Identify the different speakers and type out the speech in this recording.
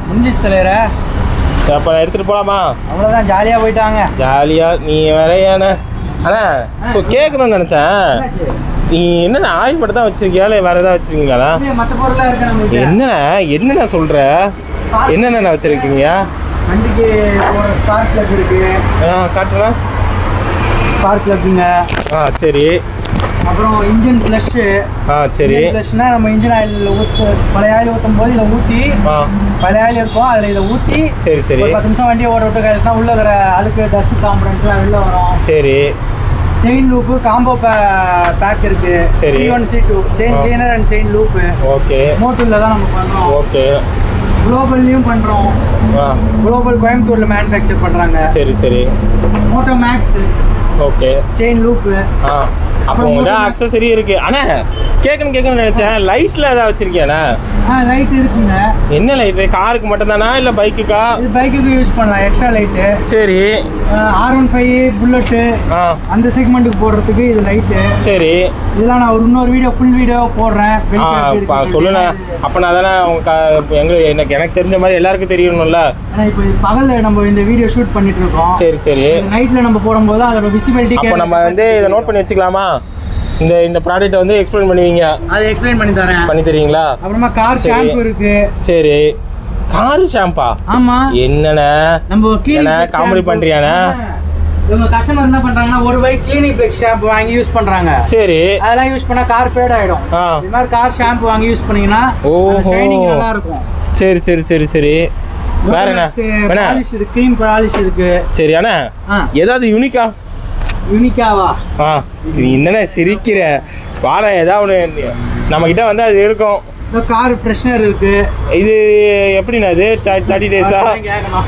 Speaker 1: முடிஞ்சிச்சு தலைவரே.
Speaker 2: அப்போ எடுத்துகிட்டு போகலாமா?
Speaker 1: அவ்வளோதான், ஜாலியாக போயிட்டாங்க.
Speaker 2: ஜாலியாக நீ வேறையாண்ணா. அண்ணா ஸோ கேட்கணும்னு நினச்சேன். நீ என்னண்ணா ஆயில் மட்டும் தான் வச்சுருக்கியா இல்லை வேறு எதாவது வச்சுருக்கீங்களா?
Speaker 1: மற்ற பொருளாக இருக்கு நம்ம.
Speaker 2: என்னண்ணா சொல்கிற? என்னென்ன வச்சுருக்கீங்க?
Speaker 1: வண்டிக்கு ஒரு ஸ்பார்க் ப்ளக் இருக்குது.
Speaker 2: காட்டுறா.
Speaker 1: ஸ்பார்க் ப்ளக்குங்க.
Speaker 2: சரி.
Speaker 1: அப்புறம் இன்ஜின் ஃப்ளஷ்ஷு.
Speaker 2: சரி.
Speaker 1: ஃப்ளஷ்னா நம்ம இன்ஜின் ஆயில் பழைய ஆயில் ஊற்றும் போது இதை ஊற்றி, பழைய ஆயில் இருக்கும் அதில் இதை ஊற்றி,
Speaker 2: சரி சரி
Speaker 1: 10 நிமிஷம் வண்டியை ஓட விட்டு கழிச்சுனா உள்ள இருக்கிற அழுக்கு டஸ்ட் காம்பனன்ட்ஸ்லாம் வெளில வரும்.
Speaker 2: சரி.
Speaker 1: செயின் லூப்பு காம்போ பேக் இருக்கு.
Speaker 2: சரி.
Speaker 1: C1 C2 chain cleaner and chain loop.
Speaker 2: Okay.
Speaker 1: மோட்டூரில் தான் நம்ம பண்ணுறோம்.
Speaker 2: ஓகே.
Speaker 1: குளோபல்லையும் பண்ணுறோம். குளோபல் கோயம்புத்தூரில் மேனுஃபேக்சர் பண்ணுறாங்க.
Speaker 2: சரி சரி.
Speaker 1: Moto max.
Speaker 2: Okay.
Speaker 1: Chain loop.
Speaker 2: அப்போ உங்கள்கிட்ட அக்சசரி இருக்குது. ஆனால் கேட்கணும்னு நினச்சேன். லைட்டில் எதாவது வச்சுருக்கியாண்ணா?
Speaker 1: லைட் இருக்குங்க.
Speaker 2: என்ன லைட்டு? காருக்கு மட்டும்தானா இல்லை பைக்குக்கா?
Speaker 1: இது பைக்குக்கு யூஸ் பண்ணலாம், எக்ஸ்ட்ரா லைட்டு.
Speaker 2: சரி.
Speaker 1: R15 புல்லட்டு அந்த செக்மெண்ட்டுக்கு போடுறதுக்கு இது லைட்டு.
Speaker 2: சரி.
Speaker 1: இதெல்லாம் நான் இன்னொரு வீடியோ ஃபுல் வீடியோ போடுறேன்.
Speaker 2: சொல்லுண்ணா. அப்போ நான் தானே எனக்கு தெரிஞ்ச மாதிரி எல்லாருக்கும் தெரியணும்ல.
Speaker 1: ஆனால் இப்போ பகலில் நம்ம இந்த வீடியோ ஷூட் பண்ணிட்டு இருக்கோம்.
Speaker 2: சரி சரி.
Speaker 1: நைட்டில் நம்ம போடும்போது அதோட விசிபிலிட்டி.
Speaker 2: அப்போ நம்ம வந்து இதை நோட் பண்ணி வச்சுக்கலாமா? இந்த ப்ராடக்ட்டை வந்து எக்ஸ்பிளைன் பண்ணுவீங்க? அதை
Speaker 1: எக்ஸ்பிளைன் பண்ணி தரேன்.
Speaker 2: பண்ணி தரீங்களா?
Speaker 1: அப்புறமா கார் ஷாம்பு இருக்கு.
Speaker 2: சரி. கார் ஷாம்பா?
Speaker 1: ஆமா.
Speaker 2: என்னண்ணா
Speaker 1: நம்ம
Speaker 2: காமெடி பண்றியாண்ணா?
Speaker 1: இவங்க கஸ்டமர் என்ன பண்றாங்கன்னா ஒரு பைக் கிளீனிக் பிளக் ஷாம்பு வாங்கி யூஸ் பண்றாங்க.
Speaker 2: சரி.
Speaker 1: அதெல்லாம் யூஸ் பண்ணா கார் ஃபேட் ஆயிடும். இந்த மாதிரி கார் ஷாம்பு வாங்கி யூஸ் பண்ணீங்கன்னா ஷைனிங் நல்லா இருக்கும். சரி
Speaker 2: சரி சரி சரி. வேற என்ன?
Speaker 1: பாலிஷ் இருக்கு, க்ரீம் பாலிஷ் இருக்கு.
Speaker 2: சரி. அண்ணா ஏதாவது
Speaker 1: யூனிக்காவா?
Speaker 2: நீ என்னண்ணா சிரிக்கிற? வாடா ஏதாவது ஒன்று நம்ம கிட்ட வந்து அது இருக்கும்.
Speaker 1: கார் ஃப்ரெஷ்னர் இருக்கு.
Speaker 2: இது எப்படிண்ணா? இது 30 days கேட்கணும்.